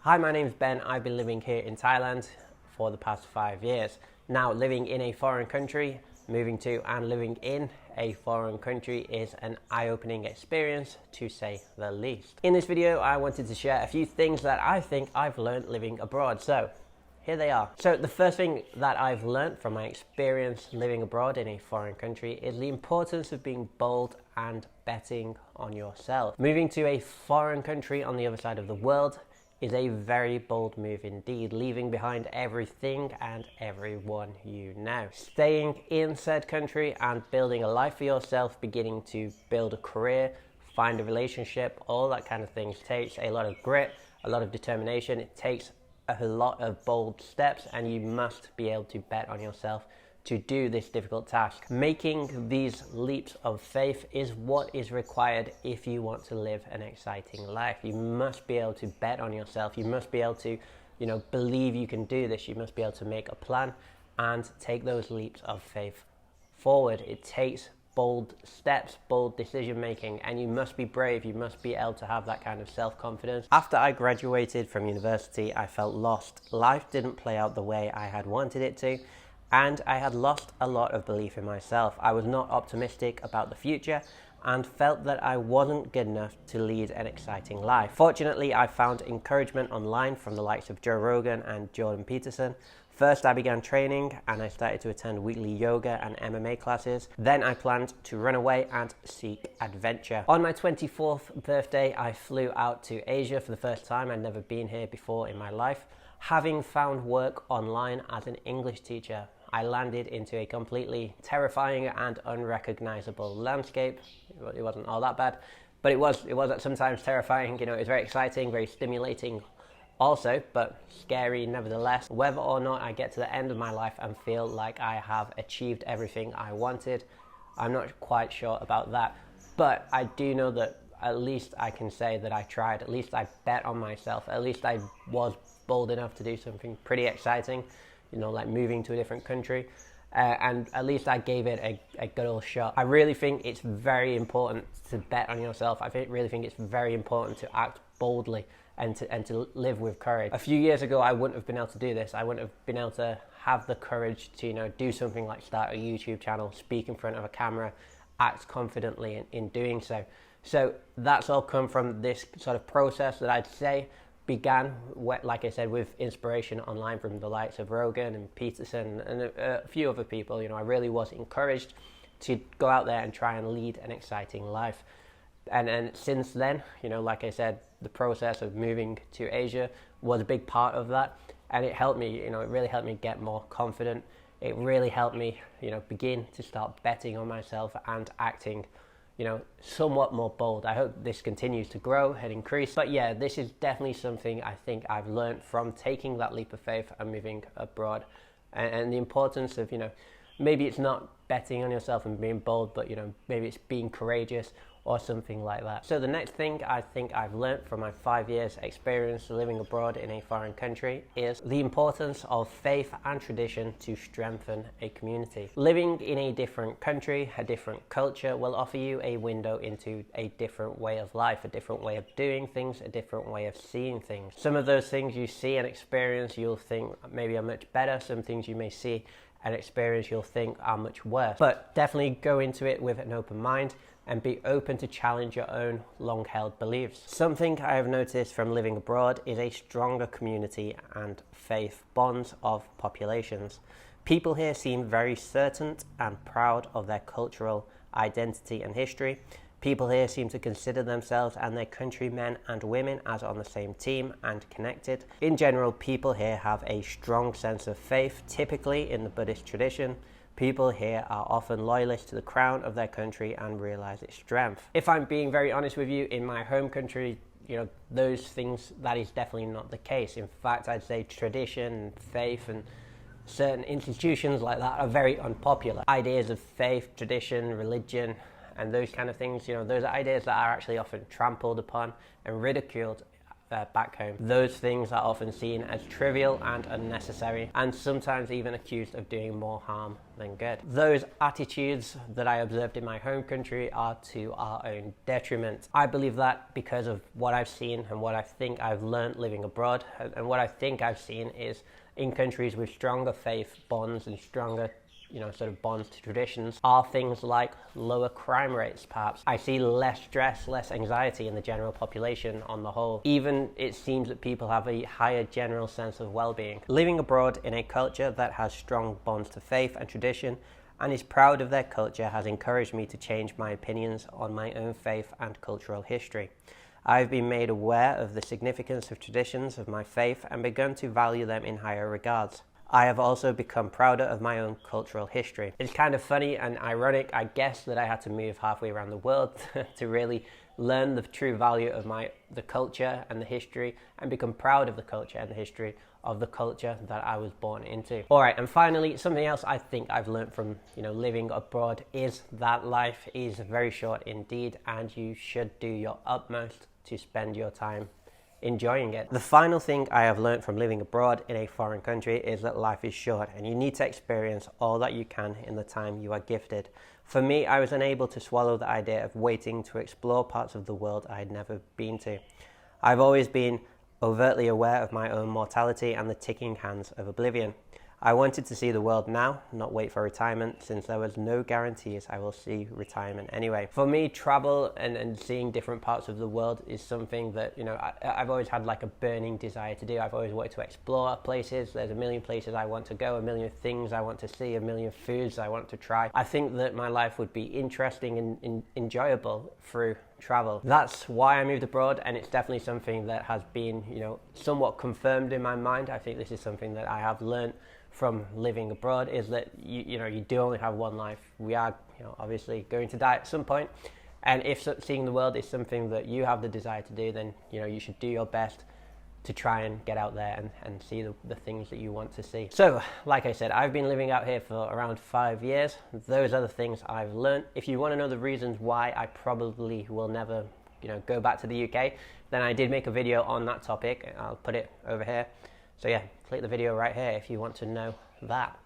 Hi, my name's Ben. I've been living here in Thailand for the past 5 years. Now, living in a foreign country, moving to and living in a foreign country is an eye-opening experience, to say the least. In this video, I wanted to share a few things that I think I've learned living abroad. So, here they are. So, the first thing that I've learned from my experience living abroad in a foreign country is the importance of being bold and betting on yourself. Moving to a foreign country on the other side of the world is a very bold move indeed, leaving behind everything and everyone you know. Staying in said country and building a life for yourself, beginning to build a career, find a relationship, all that kind of things takes a lot of grit, a lot of determination. It takes a lot of bold steps, and you must be able to bet on yourself to do this difficult task. Making these leaps of faith is what is required if you want to live an exciting life. You must be able to bet on yourself. You must be able to, believe you can do this. You must be able to make a plan and take those leaps of faith forward. It takes bold steps, bold decision making, and you must be brave. You must be able to have that kind of self-confidence. After I graduated from university, I felt lost. Life didn't play out the way I had wanted it to, and I had lost a lot of belief in myself. I was not optimistic about the future and felt that I wasn't good enough to lead an exciting life. Fortunately, I found encouragement online from the likes of Joe Rogan and Jordan Peterson. First, I began training and I started to attend weekly yoga and MMA classes. Then I planned to run away and seek adventure. On my 24th birthday, I flew out to Asia for the first time. I'd never been here before in my life. Having found work online as an English teacher, I landed into a completely terrifying and unrecognizable landscape. It wasn't all that bad, but it was sometimes terrifying. It was very exciting, very stimulating also, but scary nevertheless. Whether or not I get to the end of my life and feel like I have achieved everything I wanted, I'm not quite sure about that. But I do know that at least I can say that I tried. At least I bet on myself. At least I was bold enough to do something pretty exciting, like moving to a different country. And at least I gave it a good old shot. I really think it's very important to bet on yourself. Really think it's very important to act boldly and to live with courage. A few years ago, I wouldn't have been able to do this. I wouldn't have been able to have the courage to do something like start a YouTube channel, speak in front of a camera, act confidently in doing so. So that's all come from this sort of process that I'd say began, like I said, with inspiration online from the likes of Rogan and Peterson and a few other people. I really was encouraged to go out there and try and lead an exciting life. And since then, like I said, the process of moving to Asia was a big part of that. And it helped me, it really helped me get more confident. It really helped me, begin to start betting on myself and acting somewhat more bold. I hope this continues to grow and increase. But yeah, this is definitely something I think I've learned from taking that leap of faith and moving abroad. And the importance of, maybe it's not betting on yourself and being bold, but, maybe it's being courageous or something like that. So the next thing I think I've learned from my 5 years experience living abroad in a foreign country is the importance of faith and tradition to strengthen a community. Living in a different country, a different culture will offer you a window into a different way of life, a different way of doing things, a different way of seeing things. Some of those things you see and experience, you'll think maybe are much better. Some things you may see and experience you'll think are much worse. But definitely go into it with an open mind and be open to challenge your own long-held beliefs. Something I have noticed from living abroad is a stronger community and faith bonds of populations. People here seem very certain and proud of their cultural identity and history. People here seem to consider themselves and their countrymen and women as on the same team and connected. In general, people here have a strong sense of faith, typically in the Buddhist tradition. People here are often loyalist to the crown of their country and realize its strength. If I'm being very honest with you, in my home country, those things, that is definitely not the case. In fact, I'd say tradition, faith, and certain institutions like that are very unpopular. Ideas of faith, tradition, religion, and those kind of things, those are ideas that are actually often trampled upon and ridiculed back home. Those things are often seen as trivial and unnecessary, and sometimes even accused of doing more harm than good. Those attitudes that I observed in my home country are to our own detriment. I believe that because of what I've seen and what I think I've learned living abroad, and what I think I've seen is in countries with stronger faith bonds and stronger sort of bonds to traditions, are things like lower crime rates, perhaps. I see less stress, less anxiety in the general population on the whole. Even it seems that people have a higher general sense of well-being. Living abroad in a culture that has strong bonds to faith and tradition and is proud of their culture has encouraged me to change my opinions on my own faith and cultural history. I've been made aware of the significance of traditions of my faith and begun to value them in higher regards. I have also become prouder of my own cultural history. It's kind of funny and ironic, I guess, that I had to move halfway around the world to really learn the true value of the culture and the history, and become proud of the culture and the history of the culture that I was born into. All right, and finally, something else I think I've learned from living abroad is that life is very short indeed, and you should do your utmost to spend your time enjoying it. The final thing I have learned from living abroad in a foreign country is that life is short and you need to experience all that you can in the time you are gifted. For me, I was unable to swallow the idea of waiting to explore parts of the world I had never been to. I've always been overtly aware of my own mortality and the ticking hands of oblivion. I wanted to see the world now, not wait for retirement, since there was no guarantees I will see retirement anyway. For me, travel and seeing different parts of the world is something that, I've always had like a burning desire to do. I've always wanted to explore places. There's a million places I want to go, a million things I want to see, a million foods I want to try. I think that my life would be interesting and enjoyable through travel. That's why I moved abroad, and it's definitely something that has been, somewhat confirmed in my mind. I think this is something that I have learned from living abroad, is that you do only have one life. We are obviously going to die at some point, and if seeing the world is something that you have the desire to do, then you should do your best to try and get out there and see the things that you want to see. So like I said, I've been living out here for around 5 years. Those are the things I've learned. If you want to know the reasons why I probably will never go back to the UK, then I did make a video on that topic. I'll put it over here. So yeah, click the video right here if you want to know that.